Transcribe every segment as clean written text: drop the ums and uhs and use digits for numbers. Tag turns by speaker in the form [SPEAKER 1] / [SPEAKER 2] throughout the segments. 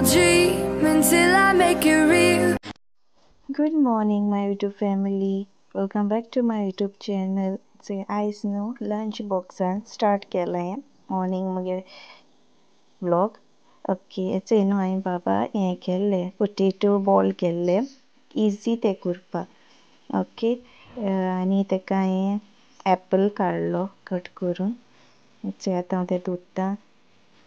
[SPEAKER 1] I'll dream until I make it real.
[SPEAKER 2] Good morning, my YouTube family. Welcome back to my YouTube channel. So, आयज न्हू lunch बॉक्सान start केलें morning मगे vlog. Okay न्हू हांवें बाबा हें केल्लें पोटेटो बॉल केल्ले इजी ते करपाक. ओके आनी ताका हांवें एप्पल काडलो कट करून. आतां हांव तें धुतां.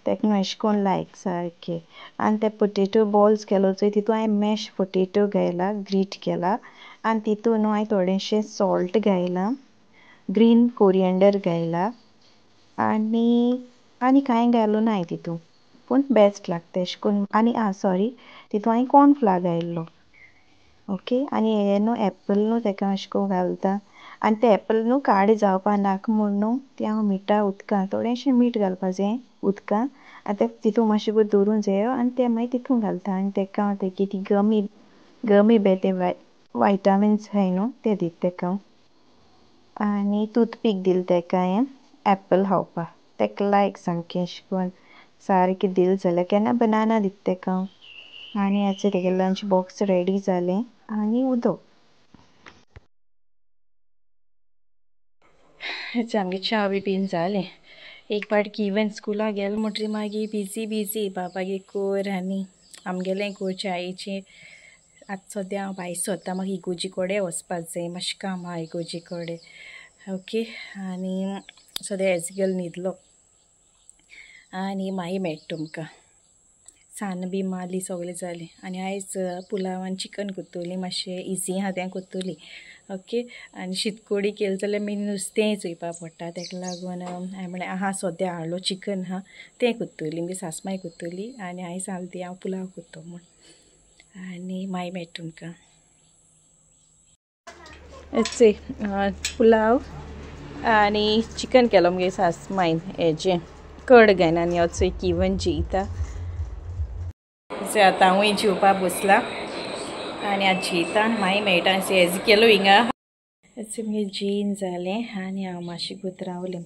[SPEAKER 2] ताका न्हू अशें करून लायक सारकें. आनी ते पोटेटो बॉल्स केलो चोय तितून हांवें मॅश पोटेटो घायला ग्रीट केला आनी तितून न्हू हांवें थोडेंशें सॉल्ट घायलां, ग्रीन कोरिएंडर घायला आनी कांय घालूं ना हांवें तितून, पूण बेस्ट लागता अशें करून. आनी सॉरी तितून हांवें कॉर्नफ्लावर घायल्लो. ओके आनी हे न्हू एप्पल न्हू ताका अशें करून घालता आनी ते एप्पल न्हू काडे जावपा नाका म्हूण न्हू ते हांव मिठा उदकां थोडेंशें मीठ घालपा जाय उदकां आनी ते तितून मातशें गो दवरूं जायो आनी ते मागीर तितून घालता आनी ताका हांव तेगे ती गमी ते वायटामिन्स हाय न्हू ते दिता ताका हांव. आनी टूथपीक दिलें ताका हांवें एप्पल खावपा ताका लायक सामकें अशें करून सारकें दिलें जाल्यार केन्ना बनाना दिता ताका हांव. आनी आतां तेगे लंच बॉक्स रेडी जालें आनी उदक. आमगे च्या बी पीन जालें. एक पाट इवन स्कुला गेलें म्हणटरी मागीर बिजी बाबागे कोर आनी आमगेलें कोर च्यायेचें. आतां सद्या हांव भायर सरता म्हाका इगोजी कोडे वचपा जाय मातशें काम आहा इगोजी कोडे. ओके आनी सद्या एजगल न्हिदलो आनी मागीर मेळटा तुमकां. सान बी मारली सगलें जालें आनी आयज पुलाव आनी चिकन करतलीं मातशें इजी आहा तें करतलीं. ओके आनी शीतकोडी केली जाल्यार मेन नुस्तें चोयपा पडटा ताका लागून हांवें म्हणलें आहा सद्या हाडलो चिकन आहा तें करतलीं म्हणजे सासमाय करतली आनी हांवें सांगलें हांव पुलाव करता म्हूण. आनी मागीर मेळटा तुमकां. चोय पुलाव आनी चिकन केलो मगे सासमायन हेजें कड घायन आनी हो चोय किवन जेयता. आतां हांवूय जेवपा बसलां आनी आतां जेयता आनी मागीर मेळटा. हेज केलो हिंगा मगे जेयन जालें आनी हांव मातशें कोत रावलें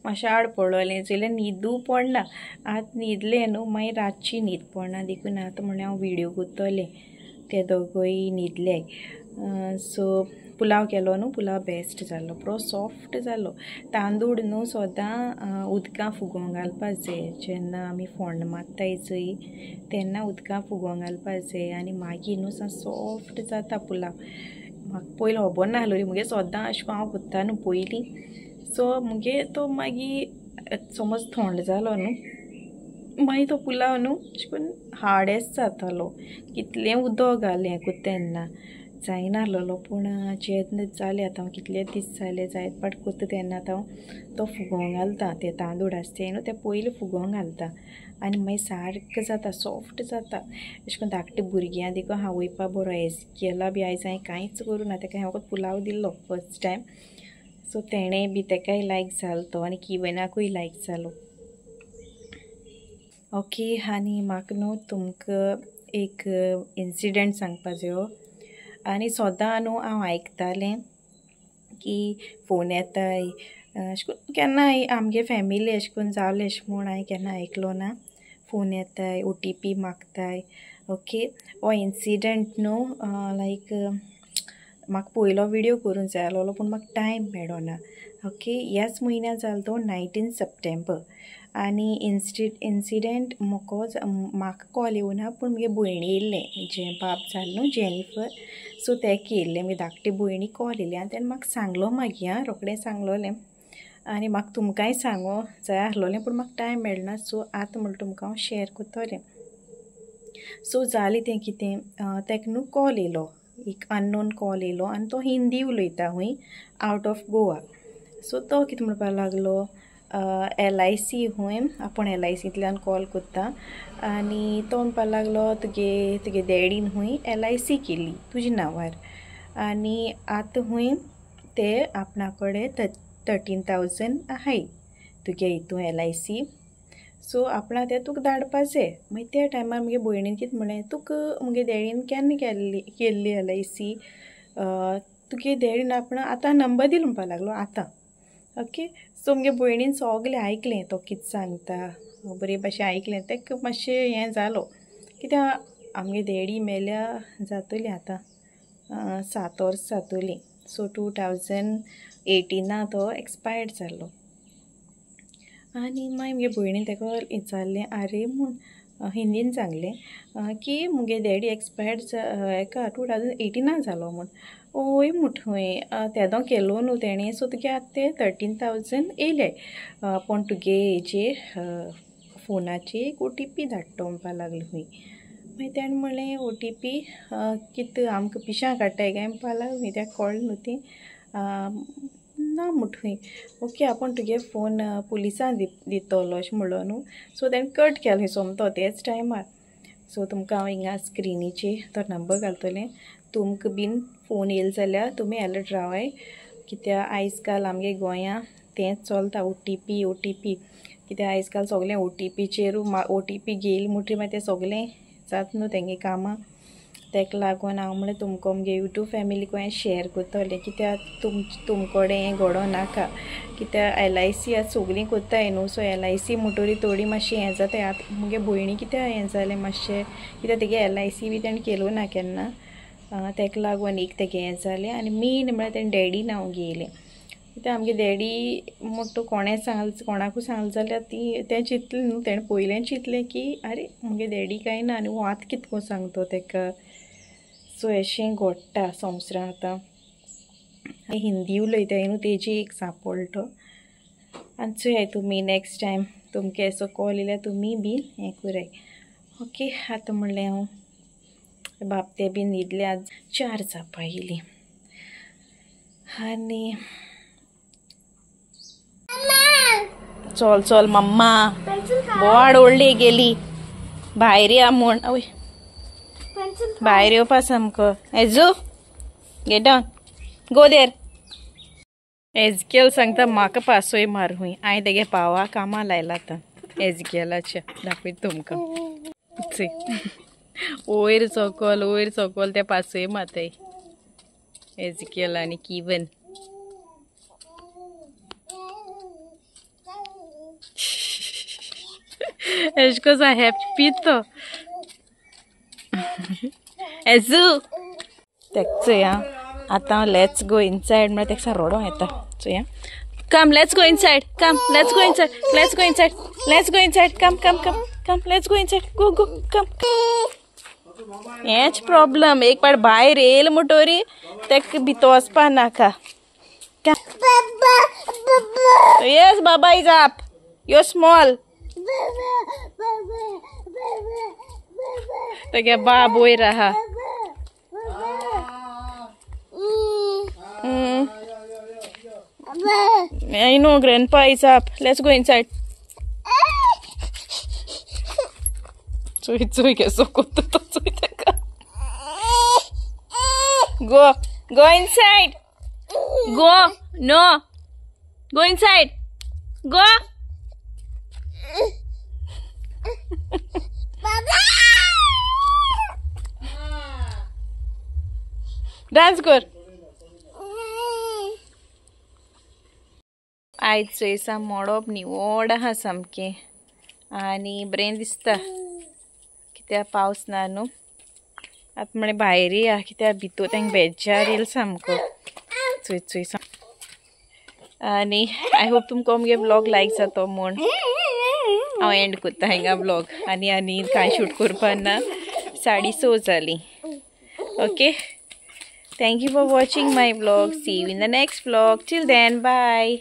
[SPEAKER 2] मातशें आड पडलोलें जाल्यार न्हिदू पडना. आतां न्हिदलें न्हू मागीर रातची न्हीद पडना देखून आतां म्हणलें हांव विडियो करतलें. ते दोगूय न्हिदले. सो पुलाव केलो न्हू पुलाव बेस्ट जालो बरो सॉफ्ट जालो. तांदूळ न्हू सोदां उदकां फुगोवंक घालपा जाय जेन्ना आमी फोण्ण मारताय चोय तेन्ना उदकां फुगोवंक घालपा जाय आनी मागीर न्हू सा सॉफ्ट जाता पुलाव. म्हाका पयलीं खबर नाहलोली मुगे सोदां अशें करून हांव करता न्हू पयलीं. सो मुगे तो मागीर समज थंड जालो न्हू मागीर तो पुलाव न्हू अशें करून हार्डेस्ट जातालो. कितलें उदक घालें तेन्ना जायना आहलोलो पूण जेन्ना जालें आतां हांव कितले दीस जाले जायत पाट करता तेन्ना आतां हांव तो फुगोवंक घालता. ते तांदूळ आसता न्हू ते पयलीं फुगोवंक घालता आनी मागीर सारकें जाता सॉफ्ट जाता. अशें करून धाकटें भुरग्यां देखून हावयपा बरो. हेज केला बी आयज हांवें कांयच करूं ना ताका हांवें पुलाव दिल्लो फस्ट टायम. सो तेणें बी ताकाय लायक जालो तो आनी किवनाकूय लायक जालो. ओके आनी म्हाका न्हू तुमकां एक इन्सिडंट सांगपा जायो. आनी सोदां न्हू हांव आयकतालें की फोन येताय अशें करून केन्नाय आमगे फॅमिली अशें करून जालें अशें म्हूण हांवें केन्ना आयकलो ना. फोन येताय OTP मागताय. ओके हो इन्सिडंट न्हू लायक म्हाका पयलो विडियो करूंक जाय आहलोलो पूण म्हाका टायम मेळो ना. ओके ह्याच म्हयन्यान जालो तो 19 सप्टेंबर आनी इन्सिडंट म्हाका कॉल येवना पूण मुगे भयणी येयल्लें जें बाब जालें न्हू जेनिफर. सो तेका येयल्लें मुगे धाकटे भयणी कॉल येयलें आनी तेणें म्हाका सांगलो मागीर रोखडें सांगलोलें आनी म्हाका तुमकांय सांगो जाय आहलोलें पूण म्हाका टायम मेळना. सो आतां म्हणटा तुमकां हांव शॅर करतलें. सो जालें तें कितें तेका न्हू कॉल येयलो एक अननोन कॉल येयलो आनी तो हिंदी उलयता हूंय आवट ऑफ गोवा. सो तो कितें म्हणपा लागलो LIC हूंय आपूण LICंतल्यान कॉल करता आनी तो म्हणपा लागलो तुगे डॅडीन हूंय LIC केली तुज्या नांवार आनी आतां हूंय ते आपणा कडेन 13,000 आहाय तुगे हितून LIC. सो आपणा ते तुका धाडपा जाय. मागीर त्या टायमार मुगे भयणीन कितें म्हणलें तुका मुगे डॅडीन केन्ना केल्ली LIC तुगे डॅडीन आपणा आतां नंबर दिल म्हणपा लागलो आतां. ओके सो मुगे भयणीन सगलें आयकलें तो कितें सांगता बरे भाशेन आयकलें तेका मातशें हें जालो कित्याक आमगे डॅडी मेल्या जातली आतां 7 वर्सां जातली. सो 2018 तो एक्सपायर्ड जाल्लो. आनी मागीर मुगे भयणीन ताका विचारलें आरे म्हूण हिंदीन सांगलें की मुगे डॅडी एक्सपायर्ड हेका 2018 जालो म्हूण. ओय मुठ हूंय तेदो केलो न्हू तेणें. सो तुगे आतां ते 13,000 येयले पूण तुगे हेजेर फोनाचेर एक OTP धाडटो म्हणपा लागलो हूंय. मागीर तेणें म्हणलें OTP कित आमकां पिशां काडटाय काय म्हणपा लागलो. तेका कळ्ळें न्हू ती ना मुठूय. ओके आपूण तुगे फोन पुलिसान दितलो अशें म्हणलो न्हू. सो तेणें कट केलो सोमतो तेच टायमार. सो तुमकां हांव हिंगा स्क्रिनीचेर तो नंबर घालतलें. तुमकां बीन फोन येयलो जाल्यार तुमी अलर्ट रावाय. कित्याक आयज काल आमगे गोंयां तेंच चलता OTP. कित्याक आयज काल सगलें OTPचेरू OTP घेयली म्हणटरी मागीर तें सगलें जाता न्हू तेंगे कामां. तेका लागून हांव म्हणलें तुमकां मुगे यूट्यूब फॅमिलीक हांवें शेअर करतलें. कित्याक तुमकोडे हें घडों नाका. कित्याक LIC आतां सगलीं कोत्ताय न्हू. सो LIC म्हणटरी थोडी मातशी हें जाताय. आतां मुगे भयणी कित्याक हें जालें मातशें कित्याक तेगे LIC बी तेणें केलो ना केन्ना. तेका लागून एक तेगे हें जालें. आनी मेन म्हळ्यार तेणें डॅडी नांव घेयलें. कित्याक आमगे डॅडी म्हणटा कोणें कोणाकूय सांगलें जाल्यार तें चिंतलें न्हू. तेणें पयलें चिंतलें की आरे मुगे डॅडी कांय ना आनी हो आतां कितको सांगतो तेका. सो अशें घडटा संवसारान आतां. हिंदी उलयताय न्हू तेजी एक सांपळटो. आनी चोय तुमी नेक्स्ट टायम तुमकां असो कॉल येयल्यार तुमी बीन हें कराय. ओके आतां म्हणलें हांव बाबते बीन न्हिदले. आज 4 जावपा येयलीं आनी चल मम्मा बोवाड ओडली गेली भायर या म्हूण. आवय भायर येवपा सामको. एजू गेट डावन गो देर. एजकेल सांगता म्हाका पासोय मार हूंय. हांवें तेगे पावा कामां लायला आतां एजकेलाच्या. दाखयता तुमकां वयर सकल ते पासोय माताय एजकेल आनी किवन. एश कोसा हॅप्पी तो एजू तेका चोया. आतां लेट्स गो इनसायड म्हळ्यार तेका रडो येता. चोया come let's go inside. Come let's go inside. Let's go inside. Let's go inside. Come come come come let's go inside. Go go come. हेच प्रॉब्लम. एक पाट भायर येयलो म्हणटोरी तेका भितर वचपा नाका. येस बाबा इज अप. You small. तेगे बाब वयर आहा. I know grandpa is up. Let's go inside. Cui che so contento cui teka. Go inside. Go. No. Go inside. Go. Dance कर. आयज चोयसा मोडप निवड आहा सामकें आनी बरें दिसता. कित्याक पावस ना न्हू. आतां म्हळ्यार भायर या कित्याक भितर तांकां बेजार येयलो सामको चोयसा. आनी आय होप तुमकां मुगे ब्लॉग लायक जातो म्हूण हांव एंड कोत्ता हिंगा ब्लॉग. आनी कांय शूट करपा ना. 6:30 जालीं. Okay. Thank you for watching my vlog. See you in the next vlog. Till then, bye.